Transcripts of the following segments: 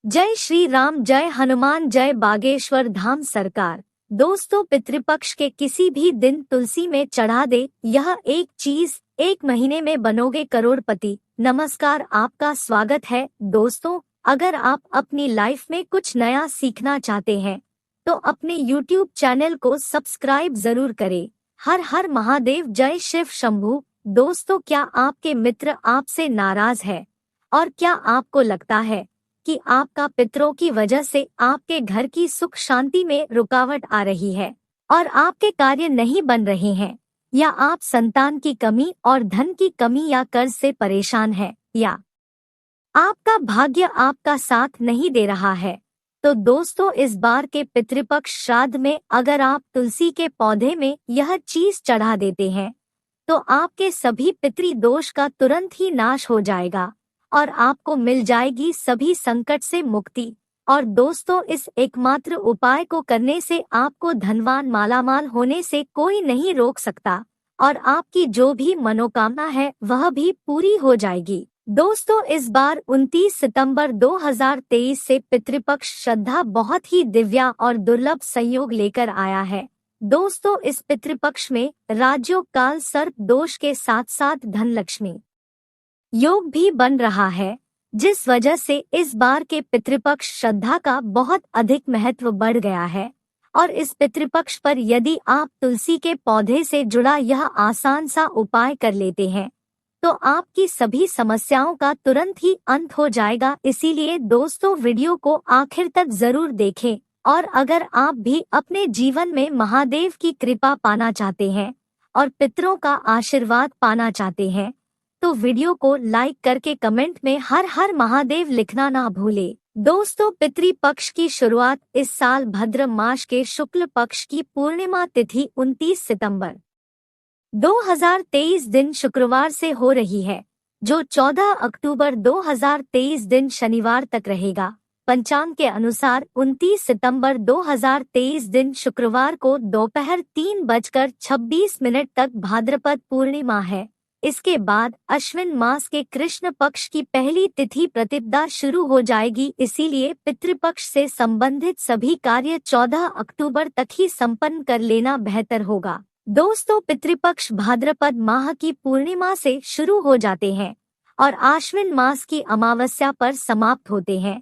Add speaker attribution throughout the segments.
Speaker 1: जय श्री राम, जय हनुमान, जय बागेश्वर धाम सरकार। दोस्तों, पितृपक्ष के किसी भी दिन तुलसी में चढ़ा दे यह एक चीज, 1 महीने में बनोगे करोड़पति। नमस्कार, आपका स्वागत है। दोस्तों, अगर आप अपनी लाइफ में कुछ नया सीखना चाहते हैं तो अपने YouTube चैनल को सब्सक्राइब जरूर करें। हर हर महादेव, जय शिव शंभू। दोस्तों, क्या आपके मित्र आपसे नाराज है और क्या आपको लगता है कि आपका पितरों की वजह से आपके घर की सुख शांति में रुकावट आ रही है और आपके कार्य नहीं बन रहे हैं, या आप संतान की कमी और धन की कमी या कर्ज से परेशान हैं, या आपका भाग्य आपका साथ नहीं दे रहा है? तो दोस्तों, इस बार के पितृपक्ष श्राद्ध में अगर आप तुलसी के पौधे में यह चीज चढ़ा देते हैं तो आपके सभी पितृदोष का तुरंत ही नाश हो जाएगा और आपको मिल जाएगी सभी संकट से मुक्ति। और दोस्तों, इस एकमात्र उपाय को करने से आपको धनवान मालामाल होने से कोई नहीं रोक सकता और आपकी जो भी मनोकामना है वह भी पूरी हो जाएगी। दोस्तों, इस बार 29 सितंबर 2023 से पितृपक्ष श्रद्धा बहुत ही दिव्या और दुर्लभ संयोग लेकर आया है। दोस्तों, इस पितृपक्ष में राजयोग काल सर्प दोष के साथ साथ धनलक्ष्मी योग भी बन रहा है, जिस वजह से इस बार के पितृपक्ष श्रद्धा का बहुत अधिक महत्व बढ़ गया है। और इस पितृपक्ष पर यदि आप तुलसी के पौधे से जुड़ा यह आसान सा उपाय कर लेते हैं तो आपकी सभी समस्याओं का तुरंत ही अंत हो जाएगा। इसीलिए दोस्तों, वीडियो को आखिर तक जरूर देखें। और अगर आप भी अपने जीवन में महादेव की कृपा पाना चाहते हैं और पितरों का आशीर्वाद पाना चाहते हैं तो वीडियो को लाइक करके कमेंट में हर हर महादेव लिखना ना भूले। दोस्तों, पितृपक्ष की शुरुआत इस साल भद्र मास के शुक्ल पक्ष की पूर्णिमा तिथि 29 सितंबर 2023 दिन शुक्रवार से हो रही है, जो 14 अक्टूबर 2023 दिन शनिवार तक रहेगा। पंचांग के अनुसार 29 सितंबर 2023 दिन शुक्रवार को दोपहर 3:26 तक भाद्रपद पूर्णिमा है। इसके बाद अश्विन मास के कृष्ण पक्ष की पहली तिथि प्रतिपदा शुरू हो जाएगी। इसीलिए पितृपक्ष से संबंधित सभी कार्य 14 अक्टूबर तक ही संपन्न कर लेना बेहतर होगा। दोस्तों, पितृपक्ष भाद्रपद माह की पूर्णिमा से शुरू हो जाते हैं और आश्विन मास की अमावस्या पर समाप्त होते हैं।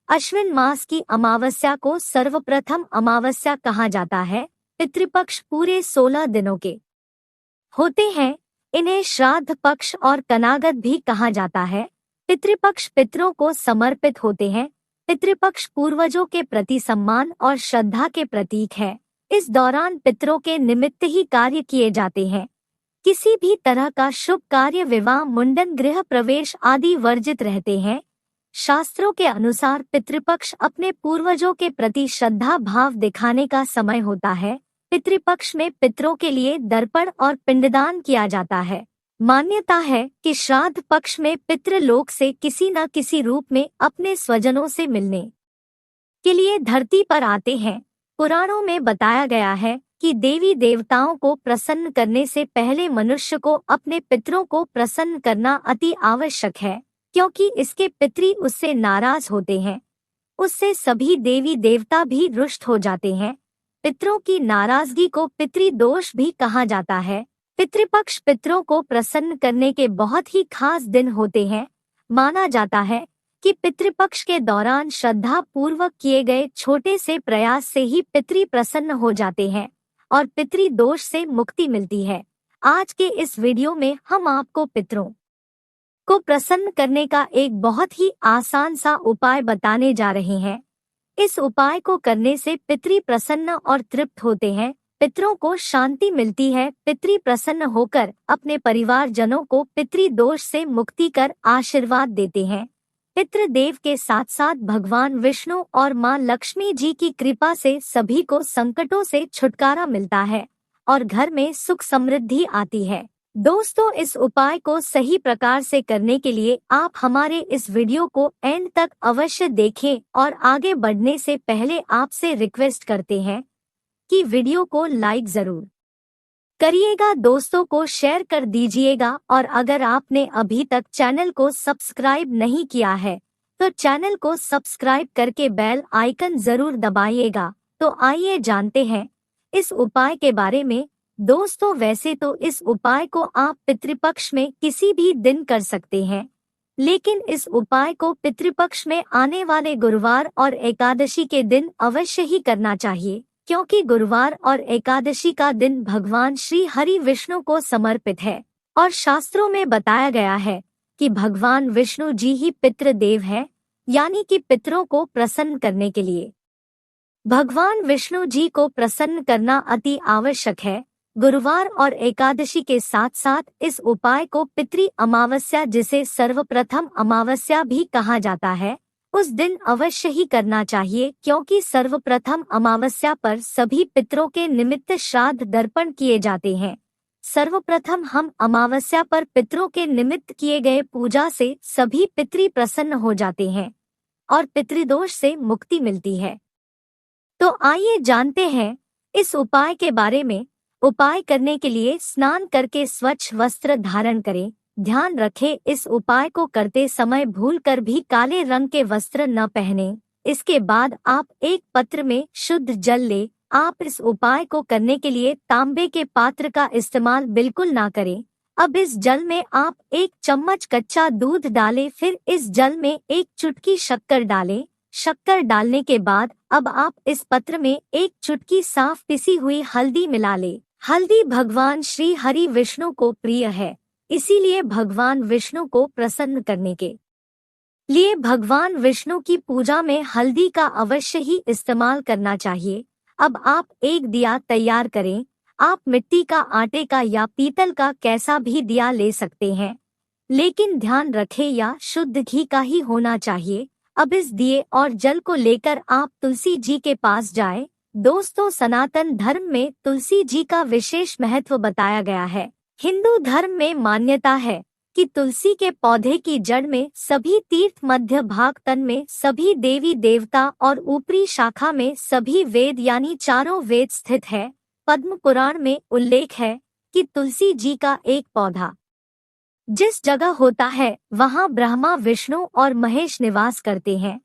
Speaker 1: अश्विन मास की अमावस्या को सर्वप्रथम अमावस्या कहा जाता है। पितृपक्ष पूरे 16 दिनों के होते हैं। इन्हें श्राद्ध पक्ष और कनागत भी कहा जाता है। पितृपक्ष पितरों को समर्पित होते हैं। पितृपक्ष पूर्वजों के प्रति सम्मान और श्रद्धा के प्रतीक है। इस दौरान पितरों के निमित्त ही कार्य किए जाते हैं। किसी भी तरह का शुभ कार्य, विवाह, मुंडन, गृह प्रवेश आदि वर्जित रहते हैं। शास्त्रों के अनुसार पितृपक्ष अपने पूर्वजों के प्रति श्रद्धा भाव दिखाने का समय होता है। पितृपक्ष में पितरों के लिए दर्पण और पिंडदान किया जाता है। मान्यता है कि श्राद्ध पक्ष में पितृलोक से किसी न किसी रूप में अपने स्वजनों से मिलने के लिए धरती पर आते हैं। पुराणों में बताया गया है कि देवी देवताओं को प्रसन्न करने से पहले मनुष्य को अपने पितरों को प्रसन्न करना अति आवश्यक है, क्योंकि इसके पितरी उससे नाराज होते हैं। उससे सभी देवी देवता भी रुष्ट हो जाते हैं। पितरों की नाराजगी को पितृदोष भी कहा जाता है। पितृपक्ष पितरों को प्रसन्न करने के बहुत ही खास दिन होते हैं। माना जाता है कि पितृपक्ष के दौरान श्रद्धा पूर्वक किए गए छोटे से प्रयास से ही पितृ प्रसन्न हो जाते हैं और पितृदोष से मुक्ति मिलती है। आज के इस वीडियो में हम आपको पितरों को प्रसन्न करने का एक बहुत ही आसान सा उपाय बताने जा रहे हैं। इस उपाय को करने से पितृ प्रसन्न और तृप्त होते हैं। पितरों को शांति मिलती है। पितृ प्रसन्न होकर अपने परिवारजनों को पितृदोष से मुक्ति कर आशीर्वाद देते हैं। पितृदेव के साथ साथ भगवान विष्णु और मां लक्ष्मी जी की कृपा से सभी को संकटों से छुटकारा मिलता है और घर में सुख समृद्धि आती है। दोस्तों, इस उपाय को सही प्रकार से करने के लिए आप हमारे इस वीडियो को एंड तक अवश्य देखें और आगे बढ़ने से पहले आपसे रिक्वेस्ट करते हैं कि वीडियो को लाइक जरूर करिएगा, दोस्तों को शेयर कर दीजिएगा और अगर आपने अभी तक चैनल को सब्सक्राइब नहीं किया है तो चैनल को सब्सक्राइब करके बेल आइकन जरूर दबाइएगा। तो आइए जानते हैं इस उपाय के बारे में। दोस्तों, वैसे तो इस उपाय को आप पितृपक्ष में किसी भी दिन कर सकते हैं, लेकिन इस उपाय को पितृपक्ष में आने वाले गुरुवार और एकादशी के दिन अवश्य ही करना चाहिए, क्योंकि गुरुवार और एकादशी का दिन भगवान श्री हरि विष्णु को समर्पित है और शास्त्रों में बताया गया है कि भगवान विष्णु जी ही पितृदेव है, यानी कि पितरों को प्रसन्न करने के लिए भगवान विष्णु जी को प्रसन्न करना अति आवश्यक है। गुरुवार और एकादशी के साथ साथ इस उपाय को पितृ अमावस्या, जिसे सर्वप्रथम अमावस्या भी कहा जाता है, उस दिन अवश्य ही करना चाहिए, क्योंकि सर्वप्रथम अमावस्या पर सभी पितरों के निमित्त श्राद्ध दर्पण किए जाते हैं। सर्वप्रथम हम अमावस्या पर पितरों के निमित्त किए गए पूजा से सभी पितृ प्रसन्न हो जाते हैं और पितृदोष से मुक्ति मिलती है। तो आइए जानते हैं इस उपाय के बारे में। उपाय करने के लिए स्नान करके स्वच्छ वस्त्र धारण करें। ध्यान रखें, इस उपाय को करते समय भूलकर भी काले रंग के वस्त्र न पहनें। इसके बाद आप एक पात्र में शुद्ध जल लें। आप इस उपाय को करने के लिए तांबे के पात्र का इस्तेमाल बिल्कुल ना करें। अब इस जल में आप 1 चम्मच कच्चा दूध डालें, फिर इस जल में 1 चुटकी शक्कर डालें। शक्कर डालने के बाद अब आप इस पात्र में 1 चुटकी साफ पिसी हुई हल्दी मिला लें। हल्दी भगवान श्री हरि विष्णु को प्रिय है, इसीलिए भगवान विष्णु को प्रसन्न करने के लिए भगवान विष्णु की पूजा में हल्दी का अवश्य ही इस्तेमाल करना चाहिए। अब आप एक दिया तैयार करें। आप मिट्टी का, आटे का या पीतल का कैसा भी दिया ले सकते हैं, लेकिन ध्यान रखें यह शुद्ध घी का ही होना चाहिए। अब इस दिए और जल को लेकर आप तुलसी जी के पास जाएं। दोस्तों, सनातन धर्म में तुलसी जी का विशेष महत्व बताया गया है। हिंदू धर्म में मान्यता है कि तुलसी के पौधे की जड़ में सभी तीर्थ, मध्य भाग तन में सभी देवी देवता और ऊपरी शाखा में सभी वेद यानी चारों वेद स्थित है। पद्म पुराण में उल्लेख है कि तुलसी जी का एक पौधा जिस जगह होता है वहाँ ब्रह्मा, विष्णु और महेश निवास करते हैं।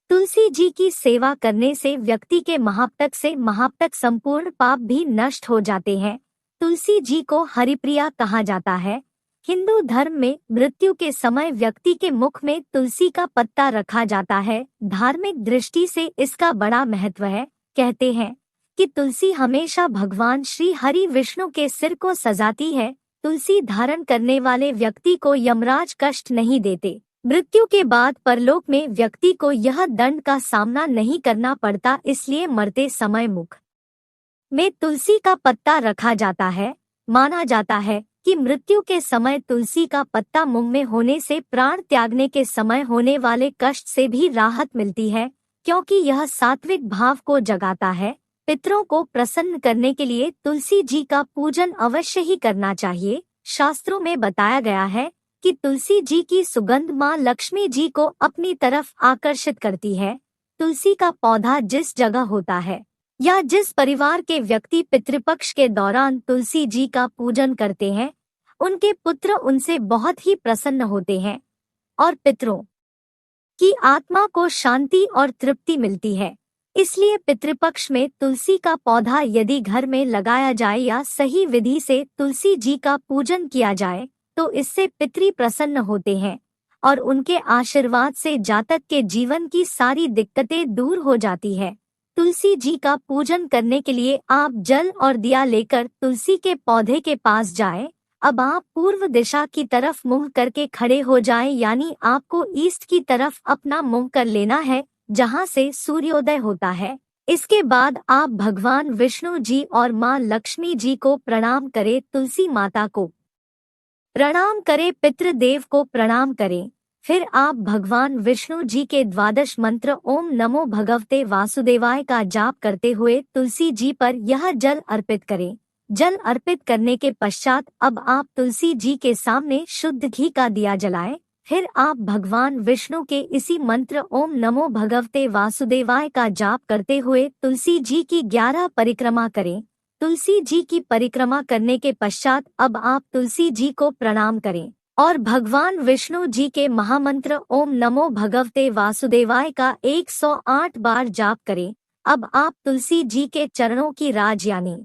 Speaker 1: तुलसी जी की सेवा करने से व्यक्ति के महापतक से महापतक संपूर्ण पाप भी नष्ट हो जाते हैं। तुलसी जी को हरिप्रिया कहा जाता है। हिंदू धर्म में मृत्यु के समय व्यक्ति के मुख में तुलसी का पत्ता रखा जाता है। धार्मिक दृष्टि से इसका बड़ा महत्व है। कहते हैं कि तुलसी हमेशा भगवान श्री हरि विष्णु के सिर को सजाती है। तुलसी धारण करने वाले व्यक्ति को यमराज कष्ट नहीं देते। मृत्यु के बाद परलोक में व्यक्ति को यह दंड का सामना नहीं करना पड़ता, इसलिए मरते समय मुख में तुलसी का पत्ता रखा जाता है। माना जाता है कि मृत्यु के समय तुलसी का पत्ता मुंह में होने से प्राण त्यागने के समय होने वाले कष्ट से भी राहत मिलती है, क्योंकि यह सात्विक भाव को जगाता है। पितरों को प्रसन्न करने के लिए तुलसी जी का पूजन अवश्य ही करना चाहिए। शास्त्रों में बताया गया है कि तुलसी जी की सुगंध माँ लक्ष्मी जी को अपनी तरफ आकर्षित करती है। तुलसी का पौधा जिस जगह होता है या जिस परिवार के व्यक्ति पितृपक्ष के दौरान तुलसी जी का पूजन करते हैं, उनके पुत्र उनसे बहुत ही प्रसन्न होते हैं और पितरों की आत्मा को शांति और तृप्ति मिलती है। इसलिए पितृपक्ष में तुलसी का पौधा यदि घर में लगाया जाए या सही विधि से तुलसी जी का पूजन किया जाए तो इससे पितृ प्रसन्न होते हैं और उनके आशीर्वाद से जातक के जीवन की सारी दिक्कतें दूर हो जाती है। तुलसी जी का पूजन करने के लिए आप जल और दिया लेकर तुलसी के पौधे के पास जाएं। अब आप पूर्व दिशा की तरफ मुंह करके खड़े हो जाएं, यानी आपको ईस्ट की तरफ अपना मुंह कर लेना है, जहां से सूर्योदय होता है। इसके बाद आप भगवान विष्णु जी और मां लक्ष्मी जी को प्रणाम करें, तुलसी माता को प्रणाम करें, पितृदेव को प्रणाम करें। फिर आप भगवान विष्णु जी के 12 मंत्र ओम नमो भगवते वासुदेवाय का जाप करते हुए तुलसी जी पर यह जल अर्पित करें। जल अर्पित करने के पश्चात अब आप तुलसी जी के सामने शुद्ध घी का दिया जलाएं। फिर आप भगवान विष्णु के इसी मंत्र ओम नमो भगवते वासुदेवाय का जाप करते हुए तुलसी जी की 11 परिक्रमा करें। तुलसी जी की परिक्रमा करने के पश्चात अब आप तुलसी जी को प्रणाम करें और भगवान विष्णु जी के महामंत्र ओम नमो भगवते वासुदेवाय का 108 बार जाप करें। अब आप तुलसी जी के चरणों की राज यानी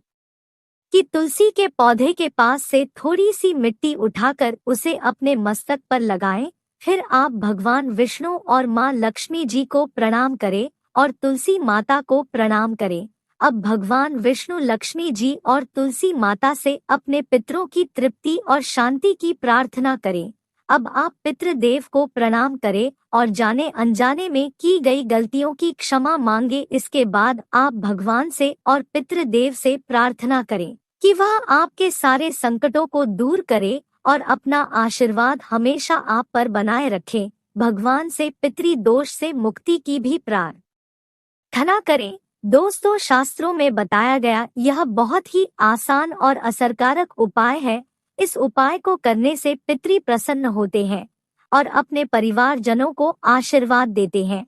Speaker 1: कि तुलसी के पौधे के पास से थोड़ी सी मिट्टी उठाकर उसे अपने मस्तक पर लगाएं। फिर आप भगवान विष्णु और मां लक्ष्मी जी को प्रणाम करें और तुलसी माता को प्रणाम करें। अब भगवान विष्णु लक्ष्मी जी और तुलसी माता से अपने पितरों की तृप्ति और शांति की प्रार्थना करें। अब आप पितृदेव को प्रणाम करें और जाने अनजाने में की गई गलतियों की क्षमा मांगे। इसके बाद आप भगवान से और पितृदेव से प्रार्थना करें कि वह आपके सारे संकटों को दूर करे और अपना आशीर्वाद हमेशा आप पर बनाए रखे। भगवान से पितृदोष से मुक्ति की भी प्रार्थना करें। दोस्तों, शास्त्रों में बताया गया यह बहुत ही आसान और असरकारक उपाय है। इस उपाय को करने से पितृ प्रसन्न होते हैं और अपने परिवारजनों को आशीर्वाद देते हैं।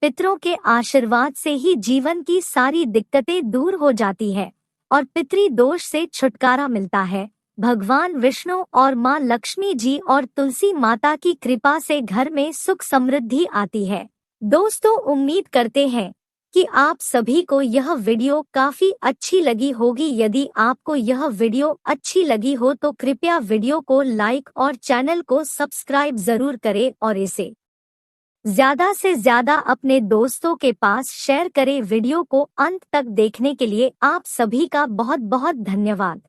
Speaker 1: पितरों के आशीर्वाद से ही जीवन की सारी दिक्कतें दूर हो जाती है और पितृदोष से छुटकारा मिलता है। भगवान विष्णु और मां लक्ष्मी जी और तुलसी माता की कृपा से घर में सुख समृद्धि आती है। दोस्तों, उम्मीद करते हैं कि आप सभी को यह वीडियो काफी अच्छी लगी होगी। यदि आपको यह वीडियो अच्छी लगी हो तो कृपया वीडियो को लाइक और चैनल को सब्सक्राइब जरूर करें और इसे ज्यादा से ज्यादा अपने दोस्तों के पास शेयर करें। वीडियो को अंत तक देखने के लिए आप सभी का बहुत बहुत धन्यवाद।